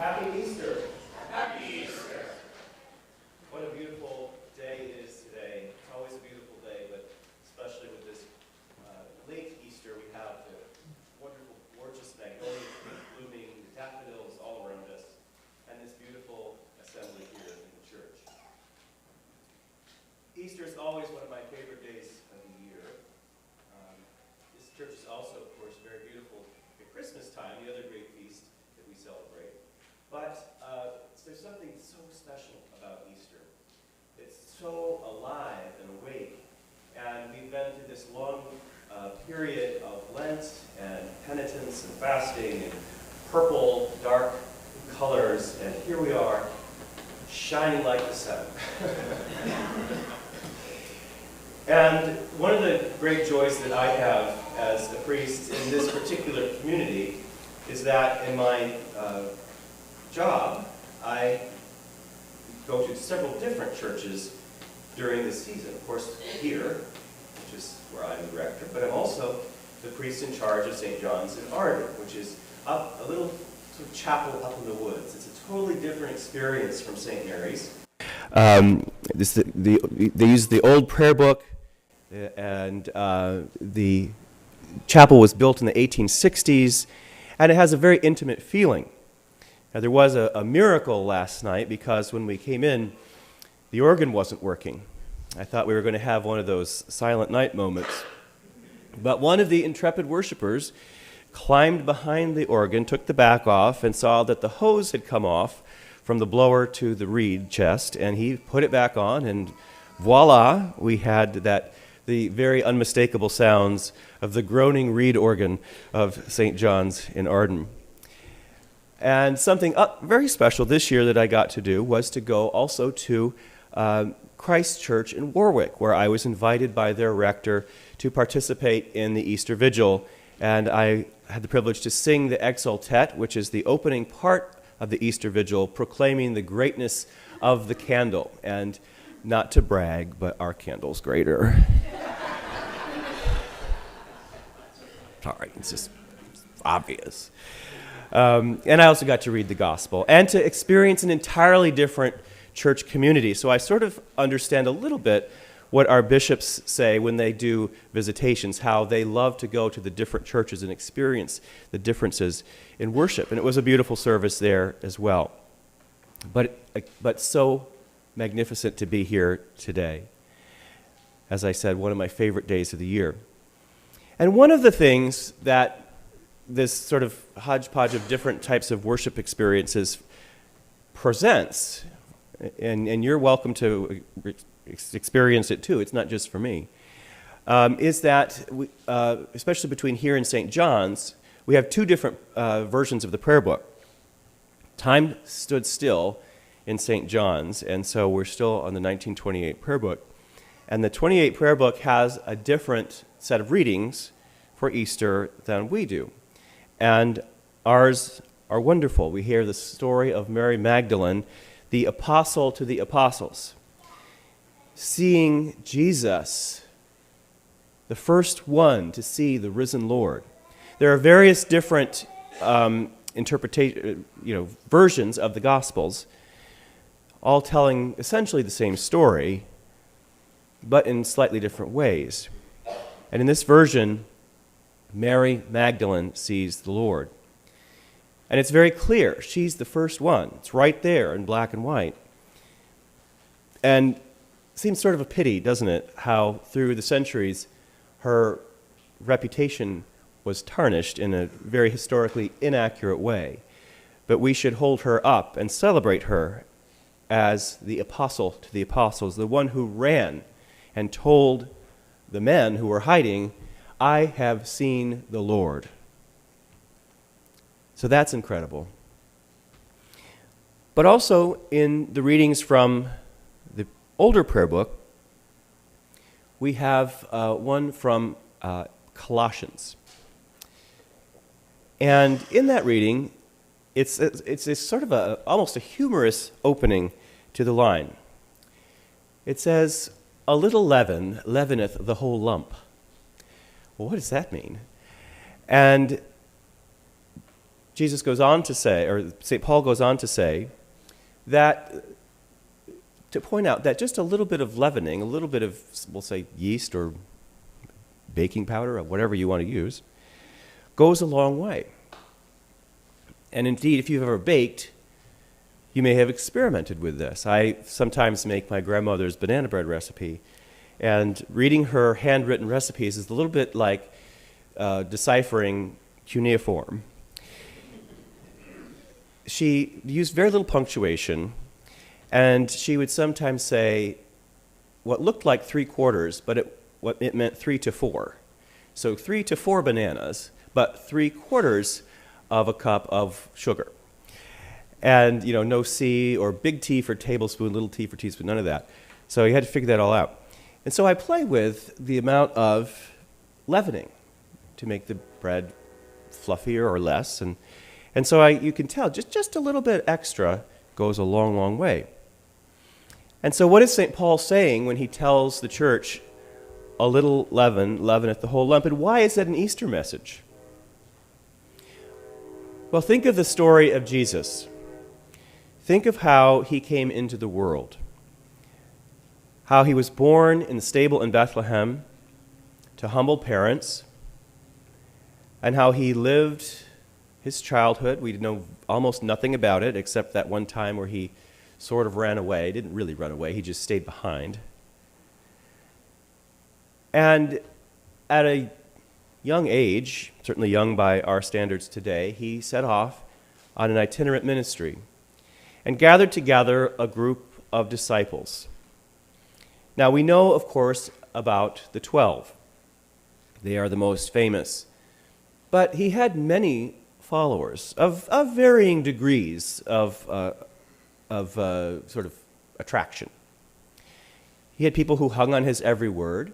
Happy Easter. Happy Easter. What a beautiful day it is today. Always a beautiful day, but especially with this late Easter, we have the wonderful, gorgeous magnolias blooming, daffodils all around us, and this beautiful assembly here in the church. Easter is always one of my favorite days of the year. This church is also, of course, very beautiful at Christmas time, the other great feast that we celebrate. But there's something so special about Easter. It's so alive and awake. And we've been through this long period of Lent and penitence and fasting and purple, dark colors. And here we are, shining like the sun. And one of the great joys that I have as a priest in this particular community is that in my job, I go to several different churches during the season. Of course, here, which is where I'm the rector, but I'm also the priest in charge of St. John's in Robŷn, which is up a little sort of chapel up in the woods. It's a totally different experience from St. Mary's. They use the old prayer book, and the chapel was built in the 1860s, and it has a very intimate feeling. Now, there was a miracle last night because when we came in, the organ wasn't working. I thought we were going to have one of those silent night moments. But one of the intrepid worshipers climbed behind the organ, took the back off, and saw that the hose had come off from the blower to the reed chest, and he put it back on, and voila, we had the very unmistakable sounds of the groaning reed organ of St. John's in Arden. And something very special this year that I got to do was to go also to Christ Church in Warwick, where I was invited by their rector to participate in the Easter Vigil. And I had the privilege to sing the Exultet, which is the opening part of the Easter Vigil, proclaiming the greatness of the candle. And not to brag, but our candle's greater. Sorry, it's just obvious. And I also got to read the gospel and to experience an entirely different church community. So I sort of understand a little bit what our bishops say when they do visitations, how they love to go to the different churches and experience the differences in worship. And it was a beautiful service there as well. But so magnificent to be here today. As I said, one of my favorite days of the year. And one of the things that this sort of hodgepodge of different types of worship experiences presents, and you're welcome to experience it too, it's not just for me, is that, especially between here and St. John's, we have two different versions of the prayer book. Time stood still in St. John's, and so we're still on the 1928 prayer book. And the 28 prayer book has a different set of readings for Easter than we do. And ours are wonderful. We hear the story of Mary Magdalene, the apostle to the apostles, seeing Jesus, the first one to see the risen Lord. There are various different versions of the Gospels, all telling essentially the same story, but in slightly different ways. And in this version, Mary Magdalene sees the Lord. And it's very clear. She's the first one. It's right there in black and white. And it seems sort of a pity, doesn't it, how through the centuries her reputation was tarnished in a very historically inaccurate way. But we should hold her up and celebrate her as the apostle to the apostles, the one who ran and told the men who were hiding, I have seen the Lord. So that's incredible. But also in the readings from the older prayer book, we have one from Colossians. And in that reading, it's a sort of almost a humorous opening to the line. It says, a little leaven leaveneth the whole lump. Well, what does that mean? And Jesus goes on to say, or St. Paul goes on to say, that to point out that just a little bit of leavening, a little bit of, we'll say, yeast or baking powder or whatever you want to use, goes a long way. And indeed, if you've ever baked, you may have experimented with this. I sometimes make my grandmother's banana bread recipe, and reading her handwritten recipes is a little bit like deciphering cuneiform. She used very little punctuation, and she would sometimes say what looked like 3/4, but it meant 3 to 4. So 3 to 4 bananas, but 3/4 of a cup of sugar. And, no C or big T for tablespoon, little t for teaspoon, none of that. So you had to figure that all out. And so I play with the amount of leavening to make the bread fluffier or less. And so you can tell just a little bit extra goes a long, long way. And so what is St. Paul saying when he tells the church, a little leaven leaveneth the whole lump? And why is that an Easter message? Well, think of the story of Jesus. Think of how he came into the world. How he was born in the stable in Bethlehem to humble parents, and how he lived his childhood. We know almost nothing about it except that one time where he sort of ran away. He didn't really run away, he just stayed behind. And at a young age, certainly young by our standards today, he set off on an itinerant ministry and gathered together a group of disciples. Now we know, of course, about the 12. They are the most famous. But he had many followers of varying degrees of sort of attraction. He had people who hung on his every word,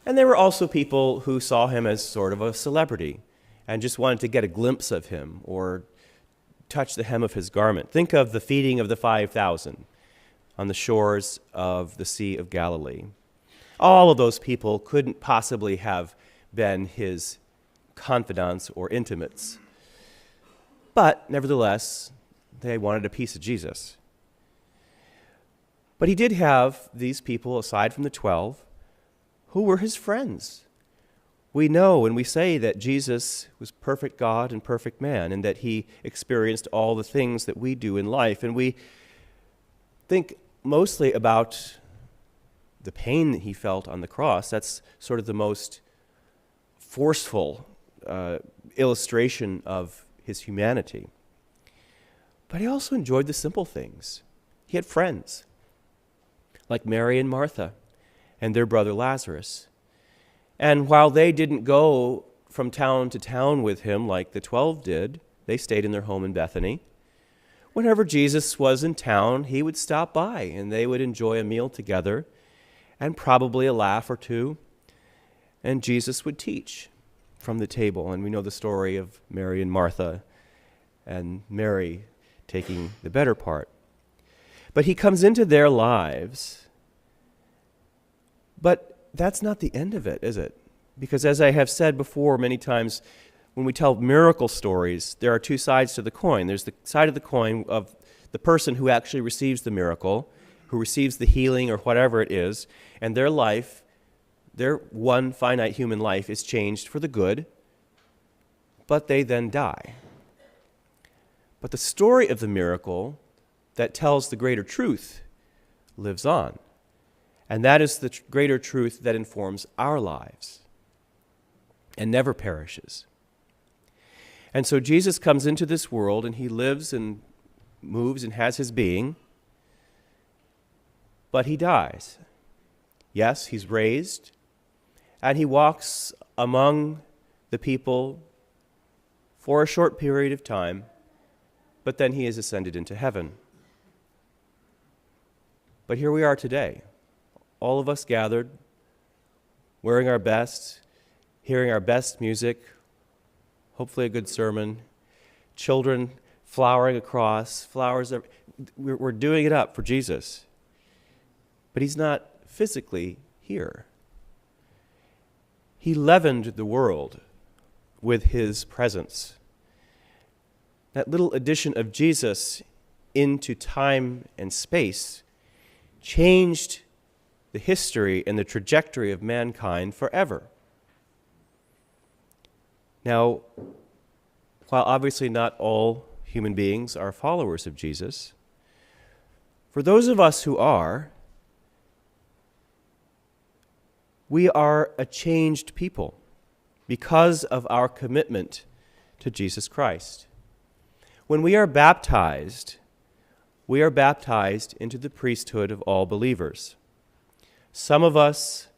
and there were also people who saw him as sort of a celebrity and just wanted to get a glimpse of him or touch the hem of his garment. Think of the feeding of the 5,000 on the shores of the Sea of Galilee. All of those people couldn't possibly have been his confidants or intimates. But nevertheless, they wanted a piece of Jesus. But he did have these people, aside from the 12, who were his friends. We know when we say that Jesus was perfect God and perfect man, and that he experienced all the things that we do in life, and we think mostly about the pain that he felt on the cross. That's sort of the most forceful illustration of his humanity. But he also enjoyed the simple things. He had friends, like Mary and Martha and their brother Lazarus. And while they didn't go from town to town with him like the 12 did, they stayed in their home in Bethany. Whenever Jesus was in town, he would stop by, and they would enjoy a meal together and probably a laugh or two. And Jesus would teach from the table. And we know the story of Mary and Martha, and Mary taking the better part. But he comes into their lives. But that's not the end of it, is it? Because as I have said before many times, when we tell miracle stories, there are two sides to the coin. There's the side of the coin of the person who actually receives the miracle, who receives the healing or whatever it is, and their life, their one finite human life, is changed for the good, but they then die. But the story of the miracle that tells the greater truth lives on. And that is the greater truth that informs our lives and never perishes. And so Jesus comes into this world, and he lives and moves and has his being, but he dies. Yes, he's raised, and he walks among the people for a short period of time, but then he is ascended into heaven. But here we are today, all of us gathered, wearing our best, hearing our best music, hopefully a good sermon, children flowering across, flowers. We're doing it up for Jesus. But he's not physically here. He leavened the world with his presence. that little addition of Jesus into time and space, changed the history and the trajectory of mankind forever. Now, while obviously not all human beings are followers of Jesus, for those of us who are, we are a changed people because of our commitment to Jesus Christ. When we are baptized into the priesthood of all believers. Some of us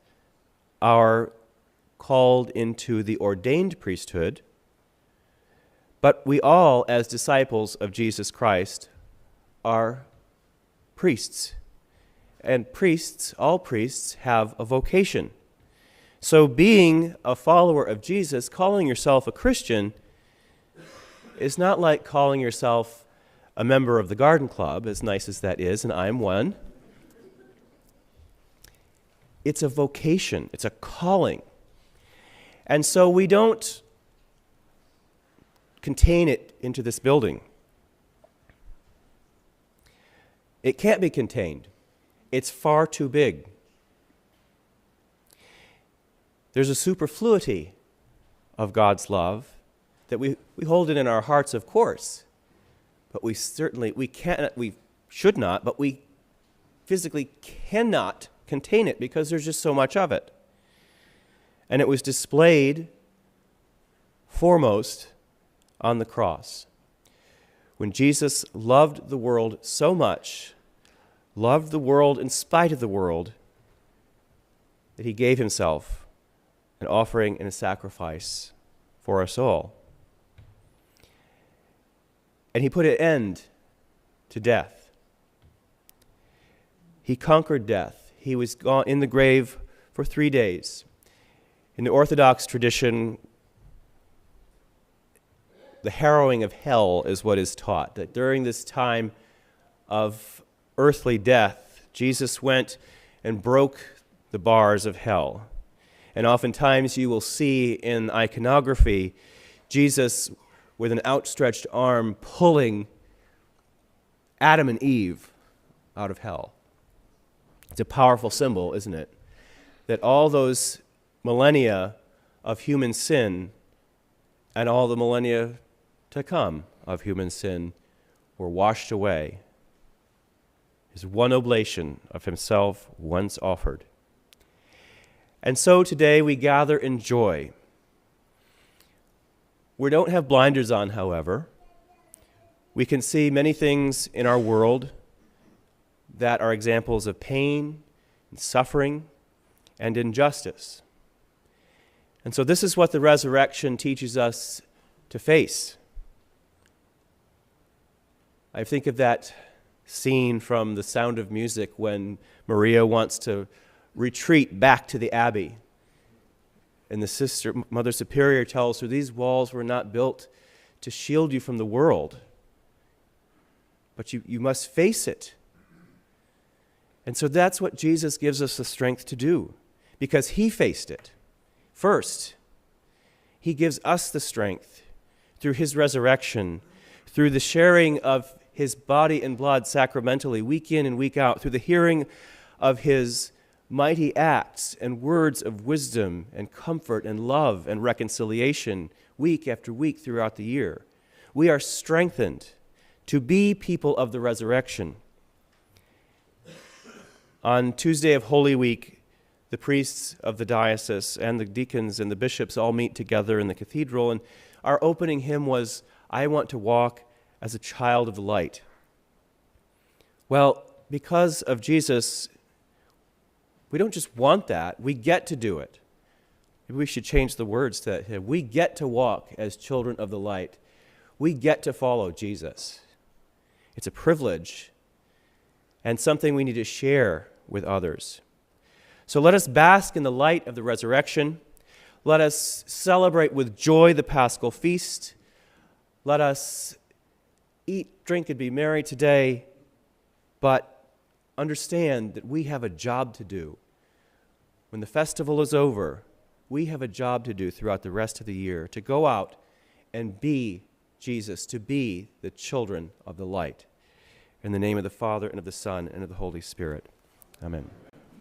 are called into the ordained priesthood, but we all, as disciples of Jesus Christ, are priests. And priests, all priests, have a vocation. So being a follower of Jesus, calling yourself a Christian, is not like calling yourself a member of the garden club, as nice as that is, and I'm one. It's a vocation. It's a calling. And so we don't contain it into this building. It can't be contained. It's far too big. There's a superfluity of God's love that we hold it in our hearts, of course, but we should not, but we physically cannot contain it because there's just so much of it. And it was displayed foremost on the cross. When Jesus loved the world so much, loved the world in spite of the world, that he gave himself an offering and a sacrifice for us all. And he put an end to death. He conquered death. He was gone in the grave for 3 days. In the Orthodox tradition, the harrowing of hell is what is taught, that during this time of earthly death, Jesus went and broke the bars of hell. And oftentimes you will see in iconography Jesus with an outstretched arm pulling Adam and Eve out of hell. It's a powerful symbol, isn't it? That all those millennia of human sin and all the millennia to come of human sin were washed away. His one oblation of himself once offered. And so today we gather in joy. We don't have blinders on, however. We can see many things in our world that are examples of pain and suffering and injustice. And so this is what the resurrection teaches us to face. I think of that scene from The Sound of Music when Maria wants to retreat back to the abbey. And the Mother Superior tells her, these walls were not built to shield you from the world, but you must face it. And so that's what Jesus gives us the strength to do, because he faced it. First, he gives us the strength through his resurrection, through the sharing of his body and blood sacramentally, week in and week out, through the hearing of his mighty acts and words of wisdom and comfort and love and reconciliation week after week throughout the year. We are strengthened to be people of the resurrection. On Tuesday of Holy Week, the priests of the diocese and the deacons and the bishops all meet together in the cathedral, and our opening hymn was, I want to walk as a child of the light. Well, because of Jesus, we don't just want that, we get to do it. Maybe we should change the words to that. We get to walk as children of the light. We get to follow Jesus. It's a privilege and something we need to share with others. So let us bask in the light of the resurrection. Let us celebrate with joy the Paschal feast. Let us eat, drink, and be merry today, but understand that we have a job to do. When the festival is over, we have a job to do throughout the rest of the year, to go out and be Jesus, to be the children of the light. In the name of the Father, and of the Son, and of the Holy Spirit. Amen.